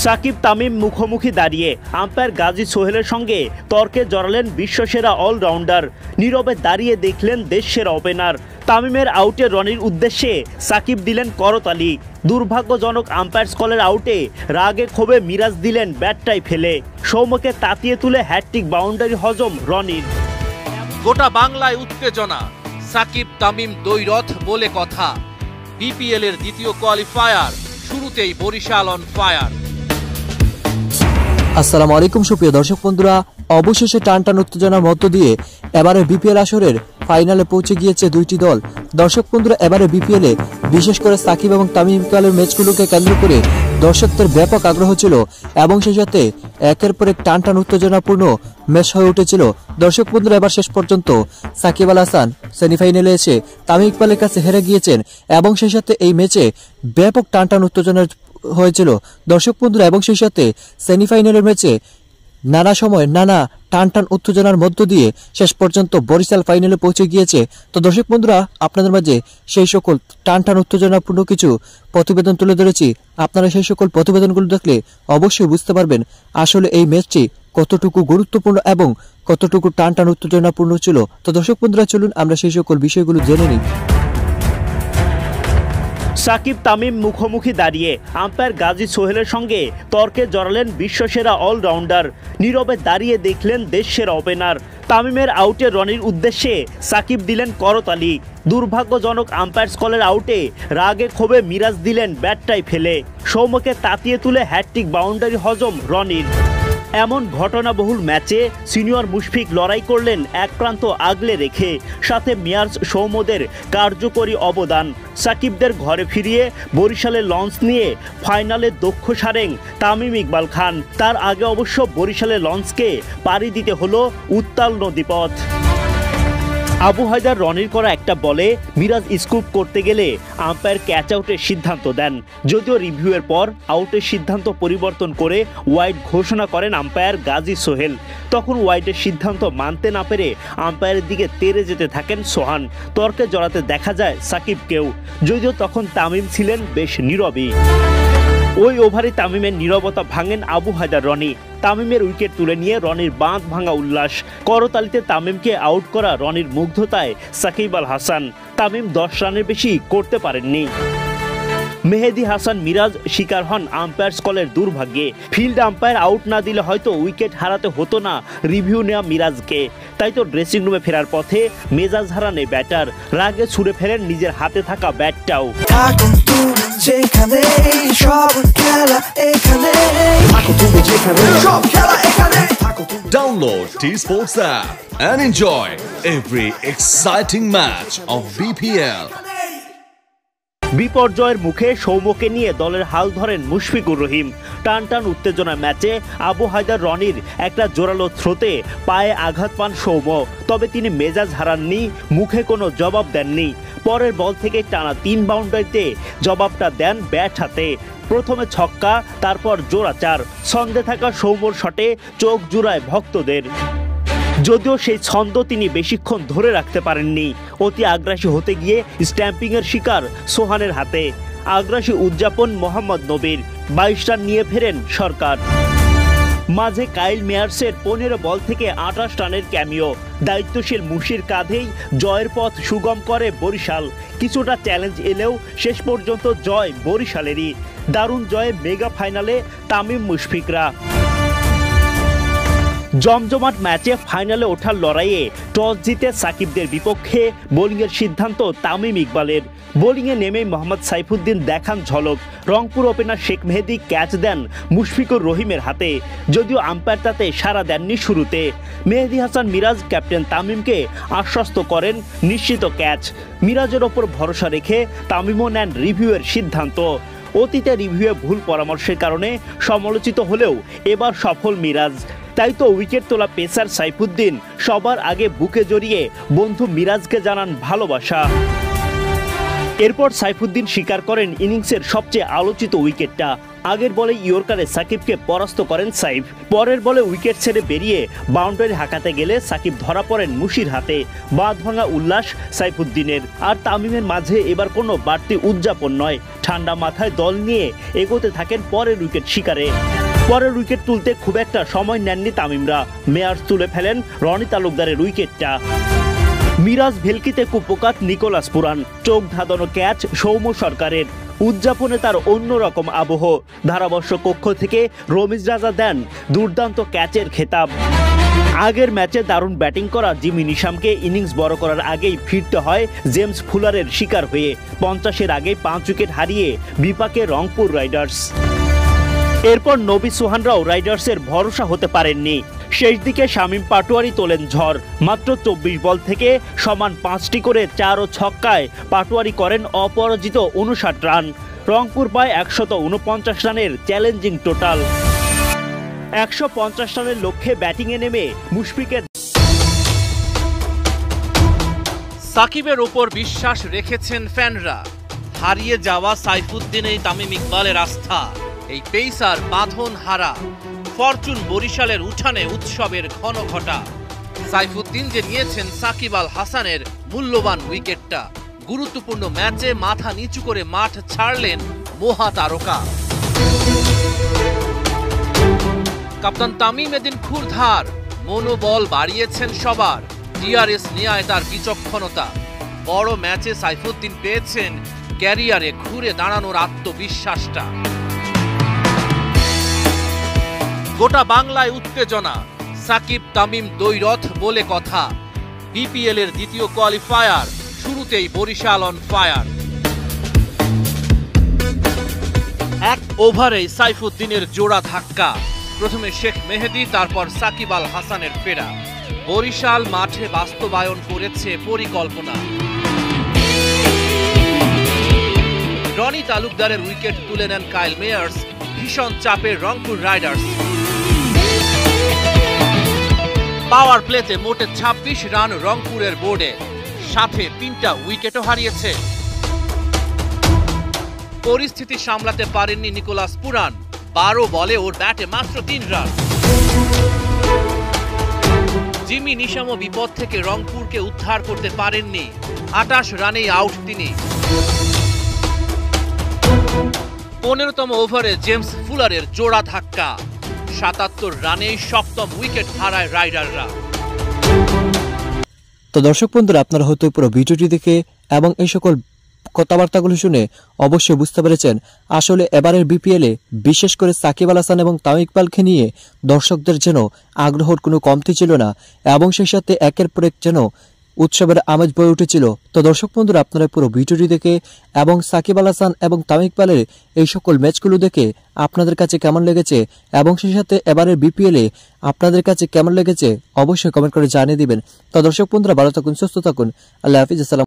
সাকিব তামিম মুখোমুখি দাঁড়িয়ে আম্পায়ার গাজী সোহেলের সঙ্গে তর্কে জড়ালেন বিশ্বসেরা অলরাউন্ডার। নীরবে দাঁড়িয়ে দেখলেন দেশসেরা ওপেনার। তামিমের আউটে রনির উদ্দেশ্যে সাকিব দিলেন করতালি। দুর্ভাগ্যজনক আম্পায়ার্স কলের আউটে রাগে ক্ষোভে মিরাজ দিলেন ব্যাটটাই ফেলে। সৌম্যকে তাতিয়ে তুলে হ্যাটট্রিক বাউন্ডারি হজম রনির। গোটা বাংলায় উত্তেজনা, সাকিব তামিম দ্বৈরথ বলে কথা। বিপিএল এর দ্বিতীয় কোয়ালিফায়ার শুরুতেই বরিশাল অন ফায়ার। আসসালামু আলাইকুম সুপ্রিয় দর্শক বন্ধুরা, অবশেষে টানটান উত্তেজনার মধ্য দিয়ে এবারে বিপিএল আসরের ফাইনালে পৌঁছে গিয়েছে দুইটি দল। দর্শক বন্ধুরা, এবারে বিপিএলে বিশেষ করে সাকিব এবং তামিম ইকবালের ম্যাচগুলোকে কেন্দ্র করে দর্শকদের ব্যাপক আগ্রহ ছিল এবং সেই সাথে একের পর এক টানটান উত্তেজনাপূর্ণ ম্যাচ হয়ে উঠেছিল। দর্শক বন্ধুরা, এবার শেষ পর্যন্ত সাকিব আল হাসান সেমিফাইনালে এসে তামিম ইকবালের কাছে হেরে গিয়েছেন এবং সেই সাথে এই ম্যাচে ব্যাপক টানটান উত্তেজনার হয়েছিল দর্শক বন্ধুরা। এবং সেই সাথে সেমিফাইনালের ম্যাচে নানা সময় নানা টানটান উত্তেজনার মধ্য দিয়ে শেষ পর্যন্ত বরিশাল ফাইনালে পৌঁছে গিয়েছে। তো দর্শক বন্ধুরা, আপনাদের মাঝে সেই সকল টানটান উত্তেজনাপূর্ণ কিছু প্রতিবেদন তুলে ধরেছি। আপনারা সেই সকল প্রতিবেদনগুলো দেখলে অবশ্যই বুঝতে পারবেন আসলে এই ম্যাচটি কতটুকু গুরুত্বপূর্ণ এবং কতটুকু টানটান উত্তেজনাপূর্ণ ছিল। তো দর্শক বন্ধুরা, চলুন আমরা সেই সকল বিষয়গুলো জেনে নিই। সাকিব তামিম মুখোমুখি দাঁড়িয়ে আম্পায়ার গাজী সোহেলের সঙ্গে তর্কে জড়ালেন বিশ্বসেরা অলরাউন্ডার। নীরবে দাঁড়িয়ে দেখলেন দেশসেরা ওপেনার। তামিমের আউটে রনির উদ্দেশ্যে সাকিব দিলেন করতালি। দুর্ভাগ্যজনক আম্পায়ার্স কলের আউটে রাগে ক্ষোভে মিরাজ দিলেন ব্যাটটাই ফেলে। সৌম্যকে তাতিয়ে তুলে হ্যাটট্রিক বাউন্ডারি হজম রনির। এমন ঘটনাবহুল ম্যাচে সিনিয়র মুশফিক লড়াই করলেন এক প্রান্ত আগলে রেখে, সাথে মিয়ার্স সৌম্যদের কার্যকরী অবদান। সাকিবদের ঘরে ফিরিয়ে বরিশালে লঞ্চ নিয়ে ফাইনালে দক্ষ সারেং তামিম ইকবাল খান। তার আগে অবশ্য বরিশালে লঞ্চকে পাড়ি দিতে হলো উত্তাল নদীপথ। আবু হায়দার রনির করা একটা বলে মিরাজ স্কুপ করতে গেলে আম্পায়ার ক্যাচ আউটের সিদ্ধান্ত দেন। যদিও রিভিউয়ের পর আউটের সিদ্ধান্ত পরিবর্তন করে ওয়াইড ঘোষণা করেন আম্পায়ার গাজী সোহেল। তখন ওয়াইডের সিদ্ধান্ত মানতে না পেরে আম্পায়ারের দিকে তেড়ে যেতে থাকেন সোহান। তর্কে জড়াতে দেখা যায় সাকিবকেও, যদিও তখন তামিম ছিলেন বেশ নীরবই। ওই ওভারে তামিমের নীরবতা ভাঙেন আবু হায়দার রনি। তামিমের উইকেট তুলে নিয়ে রনির বাঁধ ভাঙা উল্লাস। করতালিতে তামিমকে আউট করা রনির মুগ্ধতায় সাকিব আল হাসান। তামিম 10 রানের বেশি করতে পারেননি। মেহেদী হাসান মিরাজ শিকার হন আম্পায়ার্স কলের দুর্ভাগ্যে। ফিল্ড আম্পায়ার আউট না দিলে হয়তো উইকেট হারাতে হতো না রিভিউ নেওয়া মিরাজকে। তাই তো ড্রেসিং রুমে ফেরার পথে মেজাজ হারান এই ব্যাটার। রাগে ছুড়ে ফেলেন নিজের হাতে থাকা ব্যাটটাও। Download T Sports app and enjoy every exciting match of BPL. বিপর্যয়ের মুখে সৌম্যকে নিয়ে দলের হাল ধরেন মুশফিকুর রহিম। টানটান উত্তেজনার ম্যাচে আবু হায়দার রনির একটা জোরালো থ্রোতে পায়ে আঘাত পান সৌম্য। তবে তিনি মেজাজ হারাননি, মুখে কোনো জবাব দেননি। পরের বল থেকে টানা 3 বাউন্ডারিতে জবাবটা দেন ব্যাট হাতে। প্রথমে ছক্কা, তারপর জোড়া 4। ছন্দে থাকা সৌম্যর শটে চোখ জুড়ায় ভক্তদের। যদিও সেই ছন্দ তিনি বেশিক্ষণ ধরে রাখতে পারেননি। অতি আগ্রাসী হতে গিয়ে স্ট্যাম্পিংয়ের শিকার সোহানের হাতে। আগ্রাসী উদযাপন মোহাম্মদ নবীর। 22 রান নিয়ে ফেরেন সরকার। মাঝে কাইল মেয়ার্সের 15 বল থেকে 28 রানের ক্যামিও। দায়িত্বশীল মুশির কাঁধেই জয়ের পথ সুগম করে বরিশাল। কিছুটা চ্যালেঞ্জ এলেও শেষ পর্যন্ত জয় বরিশালেরই। দারুণ জয়ে মেগা ফাইনালে তামিম মুশফিকরা। জমজমাট ম্যাচে ফাইনালে ওঠার লড়াইয়ে টস জিতে সাকিবদের বিপক্ষে বোলিংয়ের সিদ্ধান্ত তামিম ইকবালের। বোলিংয়ে নেমে মোহাম্মদ সাইফুদ্দিন দেখান ঝলক। রংপুর ওপেনার শেখ মেহেদী ক্যাচ দেন মুশফিকুর রহিমের হাতে। যদিও আম্পায়ার তাতে সাড়া দেননি শুরুতে। মেহেদী হাসান মিরাজ ক্যাপ্টেন তামিমকে আশ্বস্ত করেন নিশ্চিত ক্যাচ। মিরাজের ওপর ভরসা রেখে তামিমও নেন রিভিউয়ের সিদ্ধান্ত। অতীতে রিভিউয়ে ভুল পরামর্শের কারণে সমালোচিত হলেও এবার সফল মিরাজ। তাই তো উইকেট তোলা পেসার সাইফুদ্দিন সবার আগে বুকে জড়িয়ে বন্ধু মিরাজকে জানান ভালোবাসা। এরপর সাইফুদ্দিন স্বীকার করেন ইনিংসের সবচেয়ে আলোচিত উইকেটটা। আগের বলে ইয়র্কারে সাকিবকে পরাস্ত করেন সাইফ। পরের বলে উইকেট ছেড়ে বেরিয়ে বাউন্ডারি হাঁকাতে গেলে সাকিব ধরা পড়েন মুশির হাতে। বাঁধ ভাঙা উল্লাস সাইফুদ্দিনের। আর তামিমের মাঝে এবার কোনো বাড়তি উদযাপন নয়, ঠান্ডা মাথায় দল নিয়ে এগোতে থাকেন পরের উইকেট শিকারে। পরের উইকেট তুলতে খুব একটা সময় নেননি তামিমরা। মেয়ার্স তুলে ফেলেন রনি তালুকদারের উইকেটটা। মিরাজ ভেলকিতে কুপোকাত নিকোলাস পুরান, চোখ ধাঁধানো ক্যাচ সৌম্য সরকারের। উদযাপনে তার অন্যরকম আবহ। ধারাবর্ষ কক্ষ থেকে রমিজ রাজা দেন দুর্দান্ত ক্যাচের খেতাব। আগের ম্যাচে দারুণ ব্যাটিং করা জিমি নিশামকে ইনিংস বড় করার আগেই ফিরতে হয় জেমস ফুলারের শিকার হয়ে। 50-এর আগেই 5 উইকেট হারিয়ে বিপাকে রংপুর রাইডার্স। এরপর নবী সোহানরাও রাইডার্সের ভরসা হতে পারেননি। শেষ দিকে শামীম পাটোয়ারি তোলেন ঝড়। মাত্র 24 বল থেকে সমান 5টি করে 4 ও ছক্কায় পাটোয়ারি করেন অপরাজিত 59 রান। রংপুর পায় 149 রানের চ্যালেঞ্জিং টোটাল। 150 রানের লক্ষ্যে ব্যাটিংয়ে নেমে মুশফিকের সাকিবের ওপর বিশ্বাস রেখেছেন ফ্যানরা। হারিয়ে যাওয়া সাইফুদ্দিনেই তামিম ইকবালের আস্থা। এই পেসার বাঁধন হারা। ফরচুন বরিশালের উঠানে উৎসবের ঘন ঘটা। সাইফুদ্দিন যে নিয়েছেন সাকিব আল হাসানের মূল্যবান উইকেটটা। গুরুত্বপূর্ণ ম্যাচে মাথা নিচু করে মাঠ ছাড়লেন মহাতারকা। কাপ্তান তামিম এদিন ক্ষুরধার। মনোবল বাড়িয়েছেন সবার। ডিআরএস নেয়ায় তার বিচক্ষণতা। বড় ম্যাচে সাইফুদ্দিন পেয়েছেন ক্যারিয়ারে ঘুরে দাঁড়ানোর আত্মবিশ্বাসটা। গোটা বাংলায় উত্তেজনা। সাকিব তামিম দ্বৈরথ বলে কথা। বিপিএল এর দ্বিতীয় কোয়ালিফায়ার শুরুতেই বরিশাল অন ফায়ার। এক ওভারেই সাইফুদ্দিনের জোড়া ধাক্কা। প্রথমে শেখ মেহেদী, তারপর সাকিব আল হাসানের ফেরা। বরিশাল মাঠে বাস্তবায়ন করেছে পরিকল্পনা। রনি তালুকদারের উইকেট তুলে নেন কাইল মেয়ার্স। ভীষণ চাপে রংপুর রাইডার্স। পাওয়ার প্লেতে মোটে 26 রান রংপুরের বোর্ডে, সাথে 3টা উইকেটও হারিয়েছে। পরিস্থিতি সামলাতে পারেননি নিকোলাস পুরান। 12 বলে ওর ব্যাটে মাত্র 3 রান। জিমি নিশামও বিপদ থেকে রংপুরকে উদ্ধার করতে পারেননি। 28 রানেই আউট তিনি। 15তম ওভারে জেমস ফুলারের জোড়া ধাক্কা। 77 রানেই 7ম উইকেট হারায় রাইডাররা। তো দর্শক বন্ধুরা, আপনারা হয়তো পুরো ভিডিওটি দেখে এবং এই সকল কথাবার্তাগুলো শুনে অবশ্যই বুঝতে পেরেছেন আসলে এবারের বিপিএলে বিশেষ করে সাকিব আল হাসান এবং তামিম ইকবালকে নিয়ে দর্শকদের যেন আগ্রহের কোনো কমতি ছিল না এবং সেই সাথে একের পর এক যেন উৎসবের আমেজ বয়ে উঠেছিল। তো দর্শক বন্ধুরা, আপনারা পুরো ভিডিওটি দেখে এবং সাকিব আল হাসান এবং তামিম ইকবালের এই সকল ম্যাচগুলো দেখে আপনাদের কাছে কেমন লেগেছে এবং সেই সাথে এবারের বিপিএলে আপনাদের কাছে কেমন লেগেছে অবশ্যই কমেন্ট করে জানিয়ে দিবেন। তো দর্শক বন্ধুরা, ভালো থাকুন, সুস্থ থাকুন। আল্লাহ হাফিজ। আসসালাম।